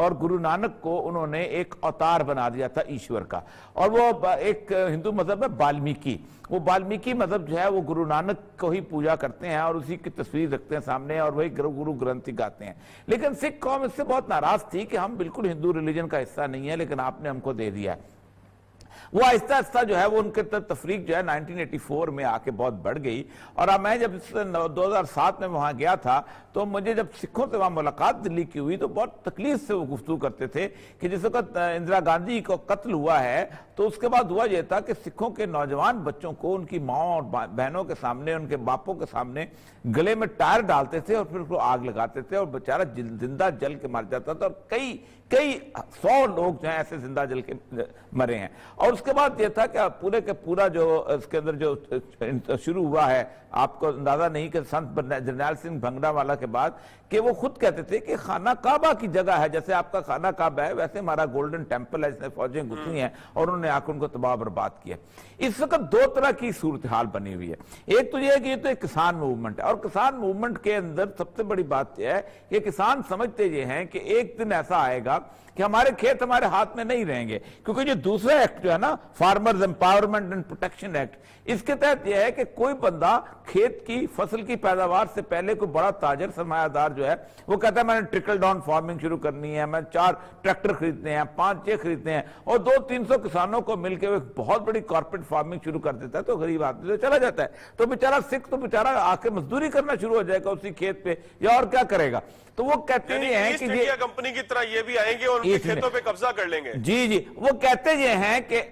اور گرو نانک کو انہوں نے ایک اوتار بنا دیا تھا ایشور کا، اور وہ ایک ہندو مذہب ہے بالمیکی، وہ بالمیکی مذہب جو ہے وہ گرو نانک کو ہی پوجا کرتے ہیں اور اسی کی تصویر رکھتے ہیں سامنے، اور وہی گرو گرنتھ گاتے ہیں۔ لیکن سکھ قوم اس سے بہت ناراض تھی کہ ہم بالکل ہندو ریلیجن کا حصہ نہیں ہے، لیکن آپ نے ہم کو دے دیا ہے۔ وہ آہستہ آہستہ جو ہے وہ ان کے تفریق جو ہے 1984 میں آ کے بہت بڑھ گئی، اور اب میں جب 2007 میں وہاں گیا تھا تو مجھے جب سکھوں سے وہاں ملاقات دلی کی ہوئی تو بہت تکلیف سے وہ گفتگو کرتے تھے کہ جس وقت اندرا گاندھی کو قتل ہوا ہے تو اس کے بعد ہوا یہ تھا کہ سکھوں کے نوجوان بچوں کو ان کی ماں اور بہنوں کے سامنے، ان کے باپوں کے سامنے گلے میں ٹائر ڈالتے تھے اور پھر اس کو آگ لگاتے تھے، اور بیچارہ زندہ جل کے مر جاتا تھا، اور کئی 100 لوگ جو ہیں ایسے زندہ جل کے مرے ہیں۔ اور اس کے بعد یہ تھا کہ پورے کے پورا جو اس کے اندر جو شروع ہوا ہے، آپ کو اندازہ نہیں کہ سنت جرنیل سنگھ بھنگڑا والا کے بعد کہ وہ خود کہتے تھے کہ خانہ کعبہ کی جگہ ہے، جیسے آپ کا خانہ کعبہ ہے ویسے ہمارا گولڈن ٹیمپل ہے، جس میں فوجیں گھسی ہیں اور انہوں نے آ کے ان کو تباہ برباد کیا۔ اس وقت دو طرح کی صورتحال بنی ہوئی ہے، ایک تو یہ ہے کہ یہ تو ایک کسان موومنٹ ہے، اور کسان موومنٹ کے اندر سب سے بڑی بات یہ ہے کہ کسان سمجھتے یہ ہیں کہ ایک دن ایسا آئے گا کہ ہمارے کھیت ہمارے ہاتھ میں نہیں رہیں گے، کیونکہ جو دوسرا ایکٹ جو ہے نا farmers empowerment and protection act, اس کے تحت یہ ہے کہ کوئی بندہ کھیت کی فصل کی پیداوار سے پہلے کوئی بڑا تاجر سرمایہ دار جو ہے وہ کہتا ہے میں نے ٹرکل ڈاؤن فارمنگ شروع کرنی ہے، میں 4 ٹریکٹر خریدنے ہیں، 5-6 خریدنے ہیں، اور 200-300 کسانوں کو مل کے وہ ایک بہت بڑی کارپوریٹ فارمنگ شروع کر دیتا ہے تو غریب آدمی سے چلا جاتا ہے، تو بیچارہ سکھ تو بیچارہ آ کے مزدوری کرنا شروع ہو جائے گا اسی کھیت پہ، یا اور کیا کرے گا۔ تو وہ کہتے ہیں کہ یہ کمپنی کی طرح یہ بھی آئیں گے اور ان کے کھیتوں پہ قبضہ کر لیں گے۔ جی وہ کہتے یہ ہیں کہ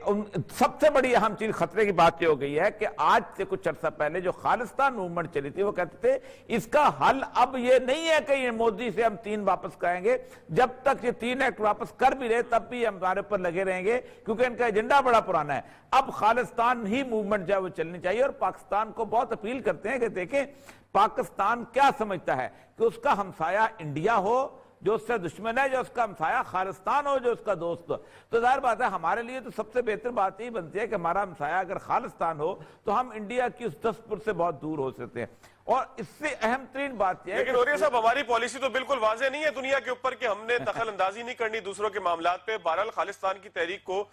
سب سے بڑی اہم چیز خطرے کی بات یہ ہو گئی ہے کہ آج سے کچھ عرصہ پہلے جو خالصتان موومنٹ چلی تھی وہ کہتے تھے اس کا حل اب یہ نہیں ہے کہ یہ مودی سے ہم 3 واپس کریں گے، جب تک یہ 3 ایکٹ واپس کر بھی رہے تب بھی ہمارے پر لگے رہیں گے، کیونکہ ان کا ایجنڈا بڑا پرانا ہے۔ اب خالصتان ہی موومنٹ جو ہے وہ چلنی چاہیے، اور پاکستان کو بہت اپیل کرتے ہیں کہ دیکھیں پاکستان کیا سمجھتا ہے کہ اس کا ہمسایہ انڈیا ہو جو اس سے دشمن ہے، جو اس کا ہمسایہ خالصتان ہو جو اس کا دوست ہو۔ تو ظاہر بات ہے ہمارے لیے تو سب سے بہتر بات یہ بنتی ہے کہ ہمارا ہمسایہ اگر خالصتان ہو تو ہم انڈیا کی اس دستپور سے بہت دور ہو سکتے ہیں، اور اس سے اہم ترین بات یہ ہے لیکن اوریہ صاحب ہماری پالیسی تو بالکل واضح نہیں ہے دنیا کے اوپر کہ ہم نے دخل اندازی نہیں کرنی دوسروں کے معاملات پہ۔ بہرحال خالصتان کی تحریک کو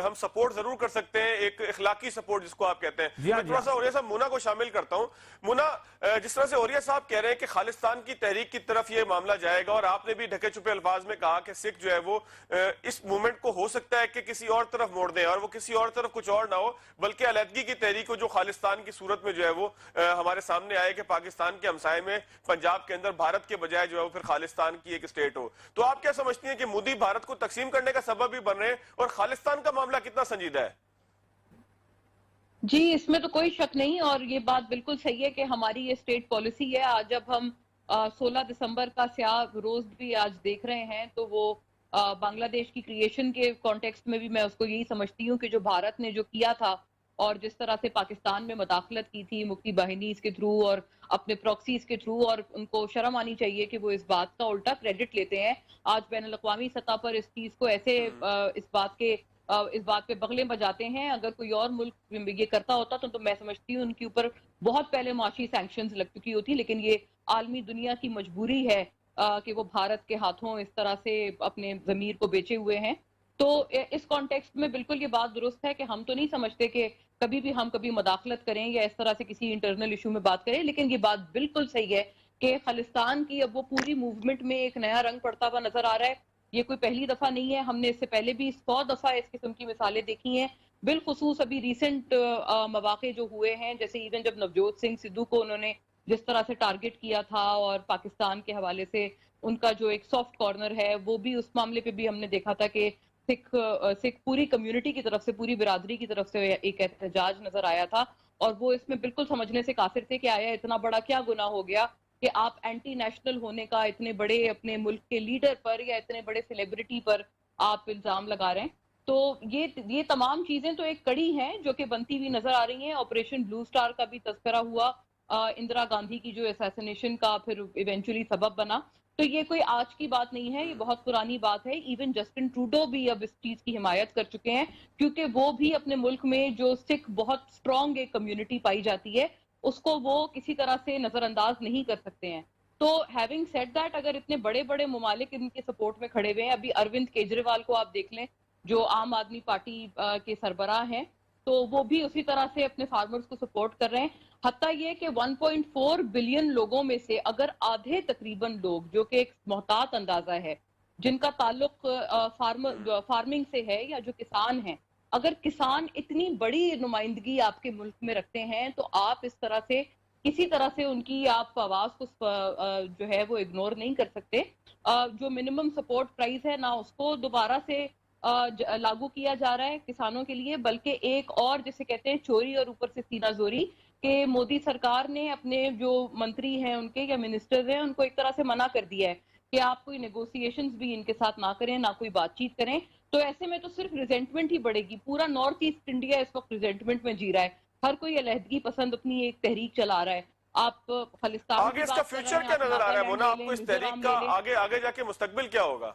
ہم سپورٹ ضرور کر سکتے ہیں، ایک اخلاقی سپورٹ جس کو آپ کہتے ہیں۔ میں تھوڑا سا اوریہ صاحب مونا کو شامل کرتا ہوں۔ مونا، جس طرح سے اوریہ صاحب کہہ رہے ہیں کہ خالصتان کی تحریک کی طرف یہ معاملہ جائے گا، اور آپ نے بھی ڈھکے چھپے الفاظ میں کہا کہ سکھ جو ہے وہ اس موومنٹ کو ہو سکتا ہے کہ کسی اور طرف موڑ دیں، اور وہ کسی اور طرف کچھ اور نہ ہو بلکہ علیحدگی کی تحریک ہو جو خالصتان کی صورت میں جو ہے وہ ہمارے سامنے آئے کہ پاکستان کے ہمسائے میں پنجاب کے اندر بھارت کے بجائے جو ہے وہ پھر خالصتان کی ایک اسٹیٹ ہو۔ تو آپ کیا سمجھتی ہیں کہ مودی بھارت کو تقسیم کرنے کا سبب بھی بن رہے ہیں، اور خالصتان کا معاملہ کتنا سنجیدہ ہے؟ جی اس میں تو کوئی شک نہیں، اور یہ بات بالکل صحیح ہے کہ ہماری یہ اسٹیٹ پالیسی ہے۔ آج جب ہم 16 دسمبر کا سیاہ روز بھی آج دیکھ رہے ہیں تو وہ بنگلہ دیش کی کریشن کے کانٹیکسٹ میں بھی میں اس کو یہی سمجھتی ہوں کہ جو بھارت نے جو کیا تھا اور جس طرح سے پاکستان میں مداخلت کی تھی مکتی باہنیز کے تھرو اور اپنے پروکسیز کے تھرو، اور ان کو شرم آنی چاہیے کہ وہ اس بات کا الٹا کریڈٹ لیتے ہیں آج بین الاقوامی سطح پر اس چیز کو ایسے اس بات پہ بغلیں بجاتے ہیں۔ اگر کوئی اور ملک یہ کرتا ہوتا تو میں سمجھتی ہوں ان کے اوپر بہت پہلے معاشی سینکشنز لگ چکی ہوتی، لیکن یہ عالمی دنیا کی مجبوری ہے کہ وہ بھارت کے ہاتھوں اس طرح سے اپنے ضمیر کو بیچے ہوئے ہیں۔ تو اس کانٹیکسٹ میں بالکل یہ بات درست ہے کہ ہم تو نہیں سمجھتے کہ کبھی بھی ہم کبھی مداخلت کریں یا اس طرح سے کسی انٹرنل ایشو میں بات کریں، لیکن یہ بات بالکل صحیح ہے کہ خالصتان کی اب وہ پوری موومنٹ میں ایک نیا رنگ پڑتا ہوا نظر آ رہا ہے۔ یہ کوئی پہلی دفعہ نہیں ہے، ہم نے اس سے پہلے بھی 100 دفعہ اس قسم کی مثالیں دیکھی ہیں، بالخصوص ابھی ریسنٹ مواقع جو ہوئے ہیں، جیسے ایون جب نوجوت سنگھ سدھو کو انہوں نے جس طرح سے ٹارگٹ کیا تھا اور پاکستان کے حوالے سے ان کا جو ایک سافٹ کارنر ہے وہ بھی اس معاملے پہ بھی ہم نے دیکھا تھا کہ سکھ پوری کمیونٹی کی طرف سے، پوری برادری کی طرف سے ایک احتجاج نظر آیا تھا، اور وہ اس میں بالکل سمجھنے سے قاصر تھے کہ آیا اتنا بڑا کیا گناہ ہو گیا کہ آپ اینٹی نیشنل ہونے کا اتنے بڑے اپنے ملک کے لیڈر پر یا اتنے بڑے سیلیبریٹی پر آپ الزام لگا رہے ہیں۔ تو یہ تمام چیزیں تو ایک کڑی ہیں جو کہ بنتی ہوئی نظر آ رہی ہیں۔ آپریشن بلو سٹار کا بھی تذکرہ ہوا، اندرا گاندھی کی جو اسیسینیشن کا پھر ایونچولی سبب بنا، تو یہ کوئی آج کی بات نہیں ہے، یہ بہت پرانی بات ہے۔ ایون جسٹن ٹروڈو بھی اب اس چیز کی حمایت کر چکے ہیں، کیونکہ وہ بھی اپنے ملک میں جو سکھ بہت سٹرونگ ایک کمیونٹی پائی جاتی ہے اس کو وہ کسی طرح سے نظر انداز نہیں کر سکتے ہیں۔ تو ہیونگ سیڈ دیٹ اگر اتنے بڑے بڑے ممالک ان کے سپورٹ میں کھڑے ہوئے ہیں، ابھی اروند کیجریوال کو آپ دیکھ لیں جو عام آدمی پارٹی کے سربراہ ہیں، تو وہ بھی اسی طرح سے اپنے فارمرز کو سپورٹ کر رہے ہیں. حتیٰ یہ کہ 1.4 بلین لوگوں میں سے اگر آدھے تقریباً لوگ، جو کہ ایک محتاط اندازہ ہے، جن کا تعلق فارمنگ سے ہے یا جو کسان ہیں، اگر کسان اتنی بڑی نمائندگی آپ کے ملک میں رکھتے ہیں تو آپ اس طرح سے کسی طرح سے ان کی آپ آواز کو جو ہے وہ اگنور نہیں کر سکتے. جو منیمم سپورٹ پرائز ہے نہ اس کو دوبارہ سے لاگو کیا جا رہا ہے کسانوں کے لیے، بلکہ ایک اور جسے کہتے ہیں چوری اور اوپر سے سینہ زوری، کہ مودی سرکار نے اپنے جو منتری ہیں ان کے یا منسٹر ہیں ان کو ایک طرح سے منع کر دیا ہے کہ آپ کوئی نیگوسیشنز بھی ان کے ساتھ نہ کریں، نہ کوئی بات چیت کریں. تو ایسے میں تو صرف ریزنٹمنٹ ہی بڑھے گی. پورا نارتھ ایسٹ انڈیا اس وقت ریزنٹمنٹ میں جی رہا ہے، ہر کوئی علیحدگی پسند اپنی ایک تحریک چلا رہا ہے. آپ خالصتان آگے اس کا فیوچر کیا نظر آ رہا ہے مونا؟ آپ کو اس تحریک کا آگے جا کے مستقبل کیا ہوگا؟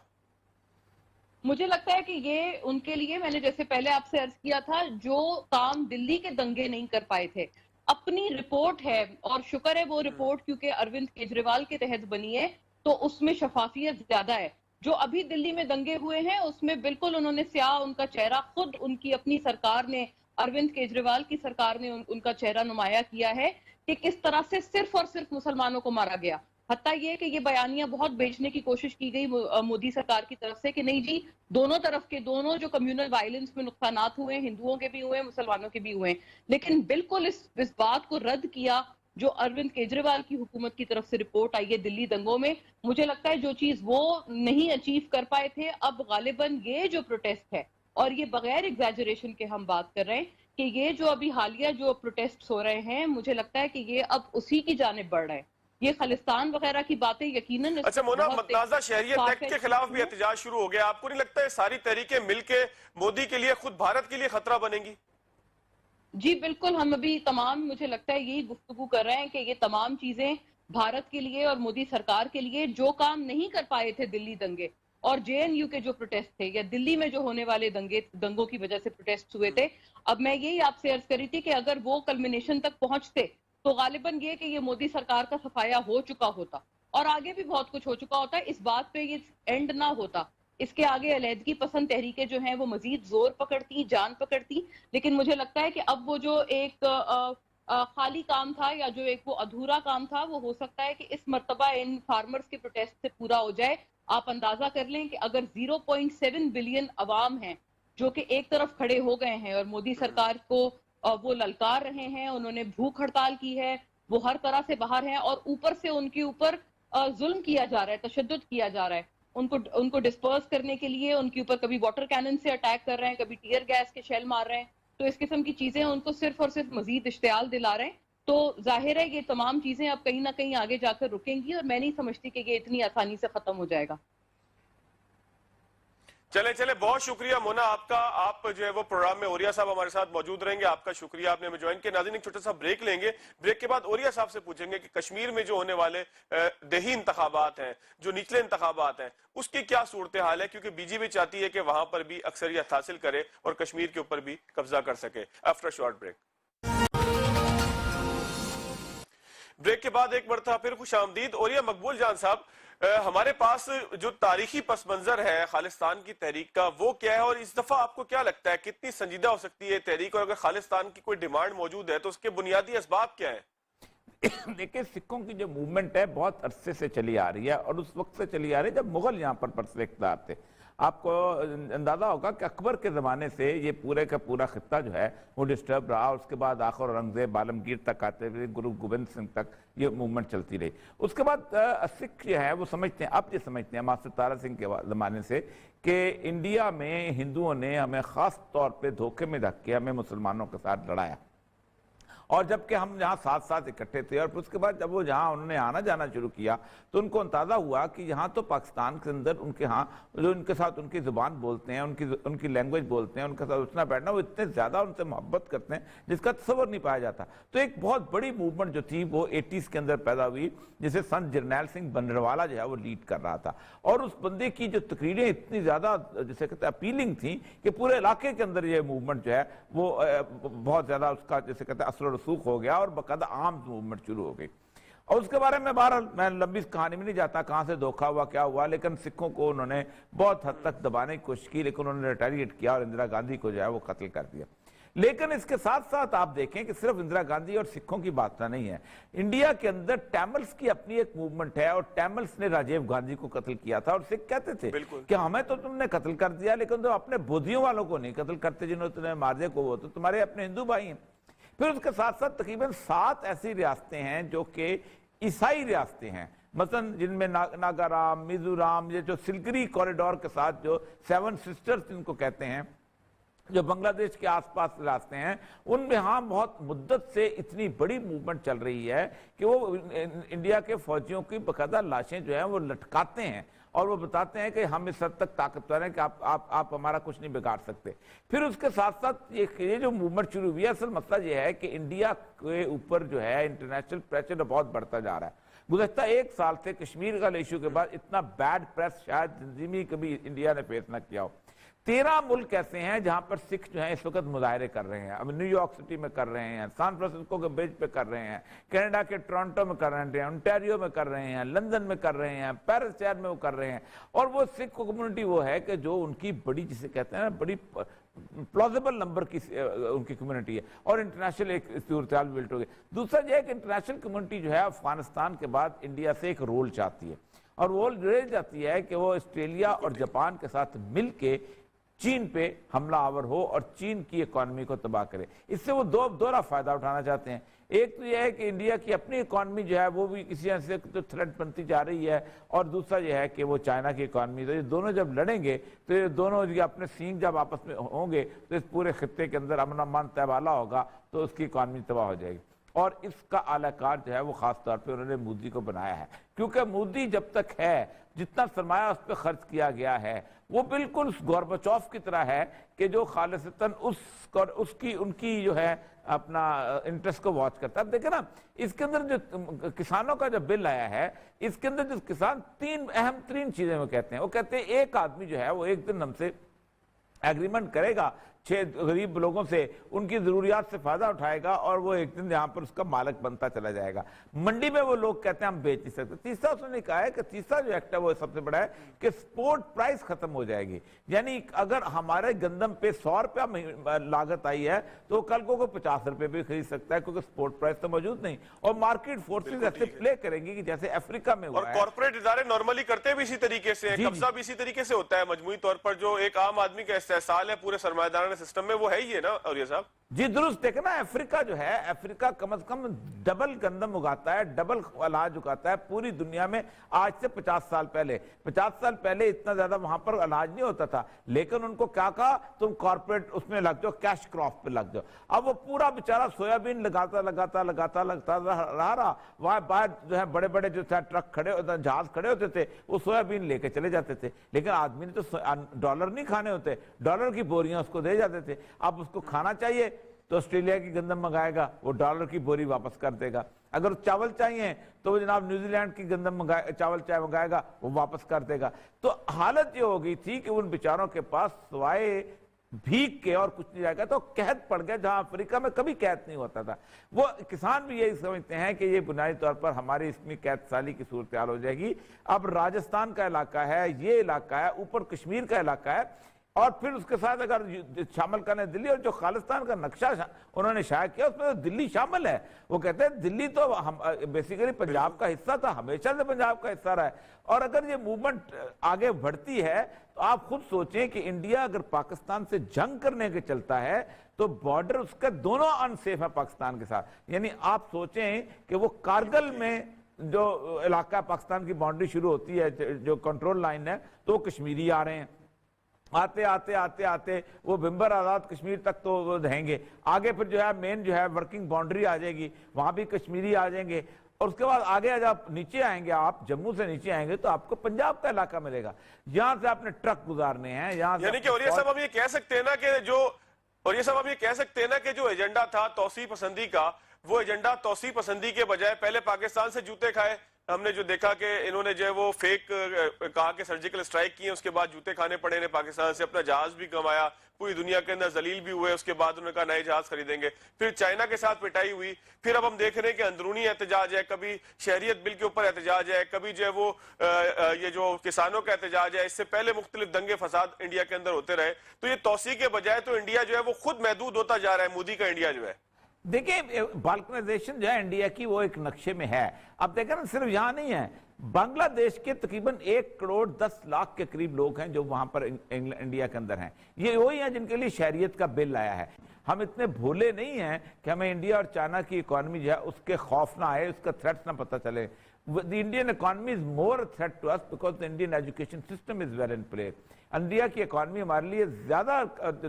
مجھے لگتا ہے کہ یہ ان کے لیے، میں نے جیسے پہلے آپ سے عرض کیا تھا، جو کام دلی کے دنگے نہیں کر پائے تھے، اپنی رپورٹ ہے، اور شکر ہے وہ رپورٹ کیونکہ اروند کیجریوال کے تحت بنی ہے تو اس میں شفافیت زیادہ ہے. جو ابھی دلی میں دنگے ہوئے ہیں اس میں بالکل انہوں نے سیاہ ان کا چہرہ، خود ان کی اپنی سرکار نے، اروند کیجریوال کی سرکار نے ان کا چہرہ نمایاں کیا ہے کہ کس طرح سے صرف اور صرف مسلمانوں کو مارا گیا. حتیٰ یہ کہ یہ بیانیاں بہت بیچنے کی کوشش کی گئی مودی سرکار کی طرف سے کہ نہیں جی، دونوں طرف کے دونوں جو کمیونل وائلنس میں نقصانات ہوئے ہیں، ہندوؤں کے بھی ہوئے ہیں، مسلمانوں کے بھی ہوئے ہیں، لیکن بالکل اس بات کو رد کیا جو اروند کیجریوال کی حکومت کی طرف سے رپورٹ آئی ہے دلی دنگوں میں. مجھے لگتا ہے جو چیز وہ نہیں اچیو کر پائے تھے، اب غالباً یہ جو پروٹیسٹ ہے، اور یہ بغیر ایگزیجریشن کے ہم بات کر رہے ہیں کہ یہ جو ابھی حالیہ جو پروٹیسٹ ہو رہے ہیں، مجھے لگتا ہے کہ یہ اب اسی کی جانب بڑھ رہے ہیں. یہ خالستان وغیرہ کی باتیں یقیناً... اچھا مونا، متنازع شہریت ایکٹ کے خلاف بھی احتجاج شروع ہو گیا. آپ کو نہیں لگتا ہے ساری تحریکیں مل کے مودی کے لیے، خود بھارت کے لیے خطرہ بنیں گی؟ جی بالکل، ہم ابھی تمام، مجھے لگتا ہے یہی گفتگو کر رہے ہیں کہ یہ تمام چیزیں بھارت کے لیے اور مودی سرکار کے لیے، جو کام نہیں کر پائے تھے دلی دنگے اور جے این یو کے جو پروٹیسٹ تھے، یا دلی میں جو ہونے والے دنگوں کی وجہ سے پروٹیسٹ ہوئے تھے. اب میں یہی آپ سے عرض کری تھی کہ اگر وہ کلمنیشن تک پہنچتے تو غالباً یہ کہ یہ مودی سرکار کا صفایا ہو چکا ہوتا اور آگے بھی بہت کچھ ہو چکا ہوتا ہے. اس بات پہ یہ اینڈ نہ ہوتا. اس کے آگے علیحدگی پسند تحریکیں جو ہیں وہ مزید زور پکڑتی، جان پکڑتی. لیکن مجھے لگتا ہے کہ اب وہ جو ایک خالی کام تھا یا جو ایک وہ ادھورا کام تھا، وہ ہو سکتا ہے کہ اس مرتبہ ان فارمرز کے پروٹیسٹ سے پورا ہو جائے. آپ اندازہ کر لیں کہ اگر 0.7 بلین عوام ہیں جو کہ ایک طرف کھڑے ہو گئے ہیں اور مودی سرکار کو وہ للکار رہے ہیں، انہوں نے بھوک ہڑتال کی ہے، وہ ہر طرح سے باہر ہیں، اور اوپر سے ان کے اوپر ظلم کیا جا رہا ہے، تشدد کیا جا رہا ہے. ان کو ڈسپرس کرنے کے لیے ان کے اوپر کبھی واٹر کینن سے اٹیک کر رہے ہیں، کبھی ٹیئر گیس کے شیل مار رہے ہیں. تو اس قسم کی چیزیں ان کو صرف اور صرف مزید اشتعال دلا رہے ہیں. تو ظاہر ہے یہ تمام چیزیں اب کہیں نہ کہیں آگے جا کر رکیں گی، اور میں نہیں سمجھتی کہ یہ اتنی آسانی سے ختم ہو جائے گا. چلے بہت شکریہ مونا آپ کا. آپ جو ہے وہ پروگرام میں اوریا صاحب ہمارے ساتھ موجود رہیں گے. آپ کا شکریہ، آپ نے ہمیں جوائن کیا. ناظرین ایک چھوٹا سا بریک لیں گے. بریک کے بعد اوریا صاحب سے پوچھیں گے کہ کشمیر میں جو ہونے والے دیہی انتخابات ہیں، جو نچلے انتخابات ہیں، اس کی کیا صورتحال ہے، کیونکہ بی جے پی چاہتی ہے کہ وہاں پر بھی اکثریت حاصل کرے اور کشمیر کے اوپر بھی قبضہ کر سکے. After short break. بریک کے بعد ایک مرتبہ پھر خوش آمدید. اوریا مقبول جان صاحب، ہمارے پاس جو تاریخی پس منظر ہے خالستان کی تحریک کا، وہ کیا ہے، اور اس دفعہ آپ کو کیا لگتا ہے کتنی سنجیدہ ہو سکتی ہے تحریک، اور اگر خالستان کی کوئی ڈیمانڈ موجود ہے تو اس کے بنیادی اسباب کیا ہیں؟ دیکھیں، سکھوں کی جو موومنٹ ہے بہت عرصے سے چلی آ رہی ہے، اور اس وقت سے چلی آ رہی ہے جب مغل یہاں پر برسر اقتدار تھے. آپ کو اندازہ ہوگا کہ اکبر کے زمانے سے یہ پورے کا پورا خطہ جو ہے وہ ڈسٹرب رہا. اس کے بعد آخر اورنگزیب عالمگیر تک آتے ہوئے گرو گوبند سنگھ تک یہ موومنٹ چلتی رہی. اس کے بعد سکھ جو ہے وہ سمجھتے ہیں، اب یہ سمجھتے ہیں ماسٹر تارا سنگھ کے زمانے سے، کہ انڈیا میں ہندوؤں نے ہمیں خاص طور پہ دھوکے میں رکھ کے ہمیں مسلمانوں کے ساتھ لڑایا، اور جبکہ ہم یہاں ساتھ ساتھ اکٹھے تھے. اور پھر اس کے بعد جب وہ جہاں انہوں نے آنا جانا شروع کیا تو ان کو اندازہ ہوا کہ یہاں تو پاکستان کے اندر ان کے ہاں جو ان کے ساتھ ان کی زبان بولتے ہیں، ان کی لینگویج بولتے ہیں، ان کے ساتھ اٹھنا بیٹھنا، وہ اتنے زیادہ ان سے محبت کرتے ہیں جس کا تصور نہیں پایا جاتا. تو ایک بہت بڑی موومنٹ جو تھی وہ 80s کے اندر پیدا ہوئی، جسے سنت جرنیل سنگھ بنروالا جو ہے وہ لیڈ کر رہا تھا. اور اس بندے کی جو تقریریں اتنی زیادہ جسے کہتے ہیں اپیلنگ تھیں کہ پورے علاقے کے اندر یہ موومنٹ جو ہے وہ بہت زیادہ اس کا جسے کہتے ہیں اثر و رسوخ ہو گیا، اور باقاعدہ عام موومنٹ شروع ہو گئی. اور اس کے بارے میں بہرحال میں لمبی کہانی میں نہیں جاتا کہاں سے دھوکا ہوا کیا ہوا، لیکن سکھوں کو انہوں نے بہت حد تک دبانے کی کوشش کی، لیکن انہوں نے ریٹیلیٹ کیا اور اندرا گاندھی کو جو ہے وہ قتل کر دیا۔ لیکن اس کے ساتھ ساتھ آپ دیکھیں کہ صرف اندرا گاندھی اور سکھوں کی بات نہیں ہے، انڈیا کے اندر ٹیملز کی اپنی ایک موومنٹ ہے، اور ٹیملز نے راجیو گاندھی کو قتل کیا تھا، اور سکھ کہتے تھے کہ ہمیں تو تم نے قتل کر دیا لیکن تم اپنے بودھیوں والوں کو نہیں قتل کرتے جنہوں نے تمہیں مار دیا، کو وہ تو تمہارے اپنے ہندو بھائی ہیں۔ پھر اس کے ساتھ ساتھ تقریباً 7 ایسی ریاستیں ہیں جو کہ عیسائی ریاستیں ہیں، مثلا جن میں ناگارام، میزورام، یہ جو سلگری کوریڈور کے ساتھ جو 7 سسٹرز جن کو کہتے ہیں، جو بنگلہ دیش کے آس پاس راستے ہیں، ان میں ہاں بہت مدت سے اتنی بڑی موومنٹ چل رہی ہے کہ وہ انڈیا کے فوجیوں کی باقاعدہ لاشیں جو ہیں وہ لٹکاتے ہیں اور وہ بتاتے ہیں کہ ہم اس حد تک طاقتور ہیں کہ آپ ہمارا کچھ نہیں بگاڑ سکتے۔ پھر اس کے ساتھ ساتھ یہ جو موومنٹ شروع ہوئی ہے، اصل مسئلہ یہ ہے کہ انڈیا کے اوپر جو ہے انٹرنیشنل پریشر بہت بڑھتا جا رہا ہے۔ گزشتہ 1 سال سے کشمیر کا ایشو کے بعد اتنا بیڈ پریس شاید زندگی کبھی انڈیا نے فیس نہ کیا ہو۔ 13 ملک ایسے ہیں جہاں پر سکھ جو ہیں اس وقت مظاہرے کر رہے ہیں، اب نیو یارک سٹی میں کر رہے ہیں، سان فرانسسکو کے برج پہ کر رہے ہیں، کینیڈا کے ٹورنٹو میں کر رہے ہیں، انٹیریو میں کر رہے ہیں، لندن میں کر رہے ہیں، پیرس شہر میں وہ کر رہے ہیں۔ اور وہ سکھ کمیونٹی وہ ہے کہ جو ان کی بڑی جسے کہتے ہیں بڑی پلازیبل نمبر کی ان کی کمیونٹی ہے، اور انٹرنیشنل ایک صورتحال بلٹ ہو گئی۔ دوسرا یہ ہے کہ انٹرنیشنل کمیونٹی جو ہے افغانستان کے بعد انڈیا سے ایک رول چاہتی ہے، اور رول یہ چاہتی ہے کہ وہ آسٹریلیا اور جاپان کے ساتھ مل کے چین پہ حملہ آور ہو اور چین کی اکانومی کو تباہ کرے۔ اس سے وہ دورا فائدہ اٹھانا چاہتے ہیں۔ ایک تو یہ ہے کہ انڈیا کی اپنی اکانومی جو ہے وہ بھی کسی سے تھریٹ بنتی جا رہی ہے، اور دوسرا یہ ہے کہ وہ چائنا کی اکانومی، تو یہ دونوں جب لڑیں گے تو یہ دونوں اپنے سینگ جب آپس میں ہوں گے تو اس پورے خطے کے اندر امن امان تہوالا ہوگا تو اس کی اکانومی تباہ ہو جائے گی۔ اور اس کا اعلی کار جو ہے وہ خاص طور پہ انہوں نے مودی کو بنایا ہے، کیونکہ مودی جب تک ہے جتنا سرمایہ اس پہ خرچ کیا گیا ہے وہ بالکل گورباچوف کی طرح ہے کہ جو خالصتاً ان کی جو ہے اپنا انٹرسٹ کو واچ کرتا ہے۔ اب دیکھیں نا اس کے اندر جو کسانوں کا جو بل آیا ہے، اس کے اندر جو کسان 3 اہم ترین چیزیں وہ کہتے ہیں، وہ کہتے ہیں ایک آدمی جو ہے وہ ایک دن ہم سے ایگریمنٹ کرے گا 6 غریب لوگوں سے، ان کی ضروریات سے فائدہ اٹھائے گا، اور وہ ایک دن یہاں پر اس کا مالک بنتا چلا جائے گا۔ منڈی میں وہ لوگ کہتے ہیں ہم بیچ نہیں سکتے۔ تیسرا اس نے کہا ہے کہ تیسرا جو ایکٹ ہے وہ سب سے بڑا ہے کہ سپورٹ پرائس ختم ہو جائے گی، یعنی اگر ہمارے گندم پہ 100 روپیہ لاگت آئی ہے تو کل کو 50 روپے بھی خرید سکتا ہے، کیونکہ سپورٹ پرائس تو موجود نہیں، اور مارکیٹ فورسز ایسے پلے کریں گی کہ جیسے افریقہ میں ہوا ہے۔ اور کارپوریٹ ادارے نارملی کرتے بھی اسی طریقے سے، قبضہ بھی اسی طریقے سے ہوتا ہے مجموعی طور پر۔ جو ایک عام آدمی کا استحصال ہے پورے سرمایہ دارانہ سسٹم میں وہ ہے ہی ہے نا اولیاء صاحب؟ جی درست دیکھیں نا، افریقہ جو ہے، افریقہ کم از کم ڈبل گندم اگاتا ہے، ڈبل اناج اگاتا ہے پوری دنیا میں آج سے 50 سال پہلے۔ 50 سال پہلے اتنا زیادہ وہاں پر اناج نہیں ہوتا تھا، لیکن ان کو کیا کہا تم کارپوریٹ اس میں لگ جاؤ، کیش کراپ پہ لگ جاؤ۔ اب وہ پورا بیچارہ سویابین لگاتا رہا، وہاں باہر جو ہے بڑے بڑے جو ٹرک کھڑے ہوتے، جہاز کھڑے ہوتے تھے، وہ سویابین لے کے چلے جاتے تھے، لیکن آدمی نے تو ڈالر نہیں کھانے ہوتے، ڈالر کی بوریاں اس کو دے جاتے تھے۔ اب اس کو کھانا چاہیے تو آسٹریلیا کی گندم منگائے گا، وہ ڈالر کی بوری واپس کر دے گا۔ اگر چاول چاہیے تو وہ جناب نیوزی لینڈ کی گندم چاول منگائے گا، وہ واپس کر دے گا۔ تو حالت یہ ہو گئی تھی کہ ان بیچاروں کے پاس سوائے بھیک کے اور کچھ نہیں جائے گا، تو قحط پڑ گیا جہاں افریقہ میں کبھی قحط نہیں ہوتا تھا۔ وہ کسان بھی یہی سمجھتے ہیں کہ یہ بنیادی طور پر ہماری اس میں قحط سالی کی صورتحال ہو جائے گی۔ اب راجستھان کا علاقہ ہے، یہ علاقہ ہے، اوپر کشمیر کا علاقہ ہے، اور پھر اس کے ساتھ اگر شامل کرنے دلی، اور جو خالصتان کا نقشہ انہوں نے شائع کیا اس میں تو دلی شامل ہے۔ وہ کہتے ہیں دلی تو بیسیکلی پنجاب کا حصہ تھا، ہمیشہ سے پنجاب کا حصہ رہا ہے، اور اگر یہ موومنٹ آگے بڑھتی ہے تو آپ خود سوچیں کہ انڈیا اگر پاکستان سے جنگ کرنے کے چلتا ہے تو بارڈر اس کا دونوں انسیف ہے پاکستان کے ساتھ۔ یعنی آپ سوچیں کہ وہ کارگل میں جو علاقہ پاکستان کی باؤنڈری شروع ہوتی ہے، جو کنٹرول لائن ہے، تو وہ کشمیری آ رہے ہیں، آتے وہ بھمبر آزاد کشمیر تک تو وہ رہیں گے، آگے پھر جو ہے مین جو ہے ورکنگ باؤنڈری آ جائے گی، وہاں بھی کشمیری آ جائیں گے، اور اس کے بعد آگے جب نیچے آئیں گے، آپ جموں سے نیچے آئیں گے تو آپ کو پنجاب کا علاقہ ملے گا، یہاں سے آپ نے ٹرک گزارنے ہیں، یہاں سے یعنی کہ اولیاء صاحب ہم یہ کہہ سکتے ہیں نا کہ جو ایجنڈا تھا توسیع پسندی کا، وہ ایجنڈا توسیع پسندی کے بجائے پہلے پاکستان سے جوتے کھائے، ہم نے جو دیکھا کہ انہوں نے جو ہے وہ فیک کہا کہ سرجیکل اسٹرائک کی ہے، اس کے بعد جوتے کھانے پڑے انہیں پاکستان سے، اپنا جہاز بھی گنوایا، پوری دنیا کے اندر ذلیل بھی ہوئے، اس کے بعد انہوں نے کہا نئے جہاز خریدیں گے، پھر چائنا کے ساتھ پٹائی ہوئی، پھر اب ہم دیکھ رہے ہیں کہ اندرونی احتجاج ہے، کبھی شہریت بل کے اوپر احتجاج ہے، کبھی جو ہے وہ یہ جو کسانوں کا احتجاج ہے، اس سے پہلے مختلف دنگے فساد انڈیا کے اندر ہوتے رہے، تو یہ توسیع کے بجائے تو انڈیا جو ہے وہ خود محدود ہوتا جا رہا ہے، مودی کا انڈیا جو ہے۔ دیکھیں بالکنائزیشن جو ہے انڈیا کی وہ ایک نقشے میں ہے، اب دیکھیں نا صرف یہاں نہیں ہے، بنگلہ دیش کے تقریباً 1.10 کروڑ کے قریب لوگ ہیں جو وہاں پر انڈیا کے اندر ہیں، یہ وہی ہیں جن کے لیے شہریت کا بل آیا ہے۔ ہم اتنے بھولے نہیں ہیں کہ ہمیں انڈیا اور چائنا کی اکانومی جو ہے اس کے خوف نہ آئے، اس کا تھریٹس نہ پتہ چلے۔ The Indian economy is more a threat to us because the Indian education system is well in place. India کی اکانومی ہمارے لیے زیادہ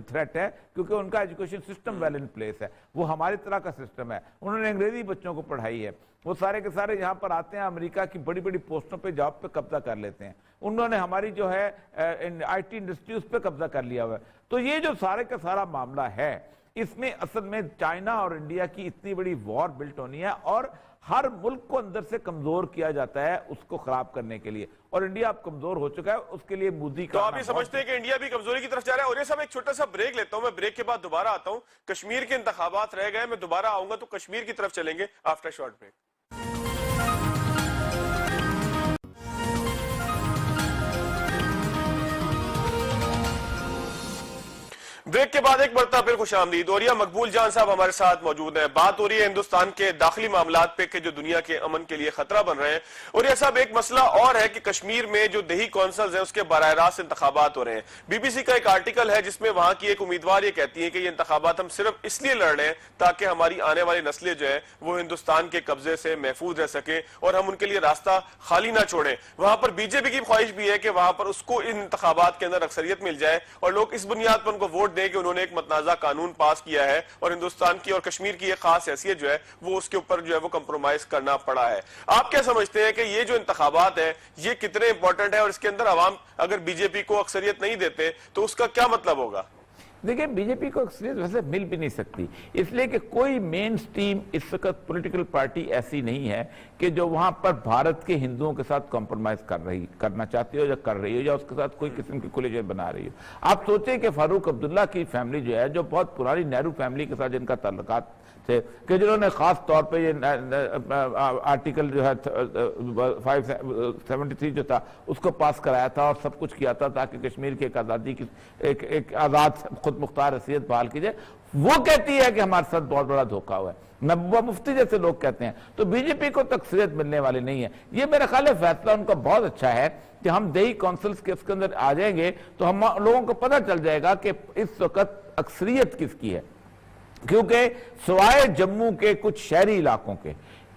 تھریٹ ہے کیونکہ ان کا education system well in place ہے، وہ ہماری طرح کا سسٹم ہے، انہوں نے انگریزی بچوں کو پڑھائی ہے، وہ سارے کے سارے یہاں پر آتے ہیں، امریکہ کی بڑی بڑی پوسٹوں پہ جاب پہ قبضہ کر لیتے ہیں، انہوں نے ہماری جو ہے آئی ٹی انڈسٹری اس پہ قبضہ کر لیا ہوا ہے۔ تو یہ جو سارے کا سارا معاملہ ہے، اس میں اصل میں چائنا اور انڈیا کی اتنی بڑی وار بلٹ ہونی ہے، اور ہر ملک کو اندر سے کمزور کیا جاتا ہے اس کو خراب کرنے کے لیے، اور انڈیا اب کمزور ہو چکا ہے، اس کے لیے مودی کا۔ تو آپ یہ سمجھتے ہیں کہ انڈیا بھی کمزوری کی طرف جا رہا ہے؟ اور یہ سب ایک چھوٹا سا بریک لیتا ہوں، میں بریک کے بعد دوبارہ آتا ہوں، کشمیر کے انتخابات رہ گئے، میں دوبارہ آؤں گا تو کشمیر کی طرف چلیں گے آفٹر شارٹ بریک۔ بریک کے بعد ایک مرتبہ پھر خوش آمدید۔ اوریہ مقبول جان صاحب ہمارے ساتھ موجود ہیں، بات ہو رہی ہے ہندوستان کے داخلی معاملات پہ کہ جو دنیا کے امن کے لیے خطرہ بن رہے ہیں۔ اوریہ صاحب ایک مسئلہ اور ہے کہ کشمیر میں جو دیہی کونسلز ہیں اس کے براہ راست انتخابات ہو رہے ہیں، بی بی سی کا ایک آرٹیکل ہے جس میں وہاں کی ایک امیدوار یہ کہتی ہیں کہ یہ انتخابات ہم صرف اس لیے لڑ رہے ہیں تاکہ ہماری آنے والی نسلیں جو ہے وہ ہندوستان کے قبضے سے محفوظ رہ سکیں اور ہم ان کے لیے راستہ خالی نہ چھوڑیں۔ وہاں پر بی جے پی کی خواہش بھی ہے کہ وہاں پر اس کو ان انتخابات کے اندر اکثریت مل جائے اور لوگ اس بنیاد پر ان کو ووٹ دیں کہ انہوں نے ایک متنازع قانون پاس کیا ہے اور ہندوستان کی اور کشمیر کی ایک خاص حیثیت جو ہے وہ اس کے اوپر جو ہے وہ کمپرومائز کرنا پڑا ہے۔ آپ کیا سمجھتے ہیں کہ یہ جو انتخابات ہیں یہ کتنے امپورٹنٹ ہے اور اس کے اندر عوام اگر بی جے پی کو اکثریت نہیں دیتے تو اس کا کیا مطلب ہوگا؟ دیکھیں بی جے پی کو اکثریت ویسے مل بھی نہیں سکتی، اس لیے کہ کوئی مین سٹریم اس وقت پولیٹیکل پارٹی ایسی نہیں ہے کہ جو وہاں پر بھارت کے ہندوؤں کے ساتھ کمپرومائز کرنا چاہتی ہو یا کر رہی ہو یا اس کے ساتھ کوئی قسم کی کولیشن بنا رہی ہو۔ آپ سوچیں کہ فاروق عبداللہ کی فیملی جو ہے، جو بہت پرانی نہرو فیملی کے ساتھ جن کا تعلقات تھے، کہ جنہوں نے خاص طور پہ یہ آرٹیکل جو ہے 573 جو تھا اس کو پاس کرایا تھا اور سب کچھ کیا تھا تاکہ کشمیر کی ایک آزادی کی ایک آزاد خود مختار حیثیت بحال کی جائے، وہ کہتی ہے کہ ہمارے ساتھ بہت بڑا دھوکہ ہوا ہے، محبوبہ مفتی جیسے لوگ کہتے ہیں، تو بی جے پی کو اکثریت ملنے والی نہیں ہے۔ یہ میرا خیال ہے فیصلہ ان کا بہت اچھا ہے کہ ہم دیہی کونسلز کے اس کے اندر آ جائیں گے تو ہم لوگوں کو پتہ چل جائے گا کہ اس وقت اکثریت کس کی ہے، کیونکہ سوائے جموں کے کچھ شہری علاقوں کے،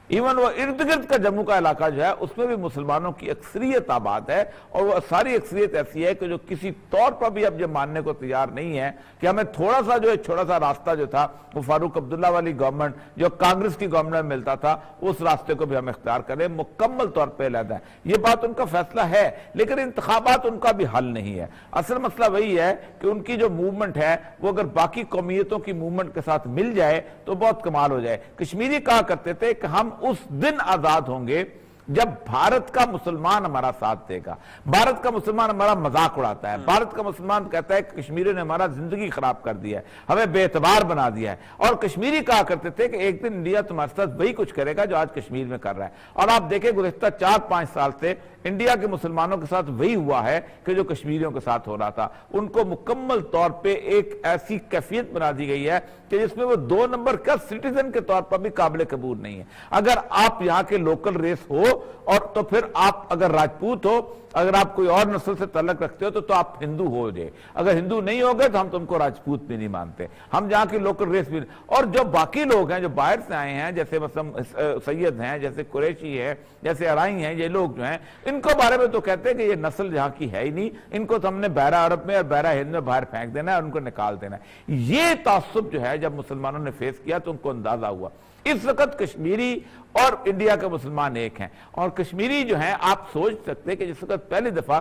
ایون وہ ارد گرد کا جموں کا علاقہ جو ہے اس میں بھی مسلمانوں کی اکثریت آباد ہے، اور وہ ساری اکثریت ایسی ہے کہ جو کسی طور پر بھی اب یہ ماننے کو تیار نہیں ہے کہ ہمیں تھوڑا سا جو چھوٹا سا راستہ جو تھا وہ فاروق عبداللہ والی گورنمنٹ جو کانگریس کی گورنمنٹ میں ملتا تھا اس راستے کو بھی ہم اختیار کریں، مکمل طور پہ علیحدہ ہے۔ یہ بات ان کا فیصلہ ہے، لیکن انتخابات ان کا بھی حل نہیں ہے۔ اصل مسئلہ وہی ہے کہ ان کی جو موومنٹ ہے وہ اگر باقی قومیتوں کی موومنٹ کے ساتھ مل جائے تو بہت کمال ہو جائے۔ کشمیری کہا کرتے تھے کہ ہم اس دن آزاد ہوں گے جب بھارت کا مسلمان ہمارا ساتھ دے گا، بھارت کا مسلمان ہمارا مذاق اڑاتا ہے، بھارت کا مسلمان کہتا ہے کہ کشمیریوں نے ہمارا زندگی خراب کر دیا ہے، ہمیں بے اعتبار بنا دیا ہے، اور کشمیری کہا کرتے تھے کہ ایک دن انڈیا تمہارے ساتھ وہی کچھ کرے گا جو آج کشمیر میں کر رہا ہے۔ اور آپ دیکھیں گزشتہ 4-5 سال سے انڈیا کے مسلمانوں کے ساتھ وہی ہوا ہے کہ جو کشمیریوں کے ساتھ ہو رہا تھا، ان کو مکمل طور پہ ایک ایسی کیفیت بنا دی گئی ہے کہ جس میں وہ 2 نمبر کا سٹیزن کے طور پر بھی قابل قبول نہیں ہے۔ اگر آپ یہاں کے لوکل ریس ہو اور تو پھر آپ اگر راجپوت ہو، اگر آپ کوئی اور نسل سے تعلق رکھتے ہو تو آپ ہندو ہو جائے، اگر ہندو نہیں ہوگے تو ہم تم کو راجپوت بھی نہیں مانتے، ہم جہاں کی لوکل ریس بھی نہیں۔ اور جو باقی لوگ ہیں جو باہر سے آئے ہیں، جیسے مثلا سید ہیں، جیسے قریشی ہے، جیسے ارائی ہیں، یہ لوگ جو ہیں ان کو بارے میں تو کہتے ہیں کہ یہ نسل جہاں کی ہے ہی نہیں، ان کو تو ہم نے بحیرہ عرب میں اور بحیرہ ہند میں باہر پھینک دینا ہے اور ان کو نکال دینا ہے۔ یہ تعصب جو ہے جب مسلمانوں نے فیس کیا تو ان کو اندازہ ہوا۔ اس وقت کشمیری اور انڈیا کے مسلمان ایک ہیں، اور کشمیری جو ہیں آپ سوچ سکتے کہ جس وقت پہلی دفعہ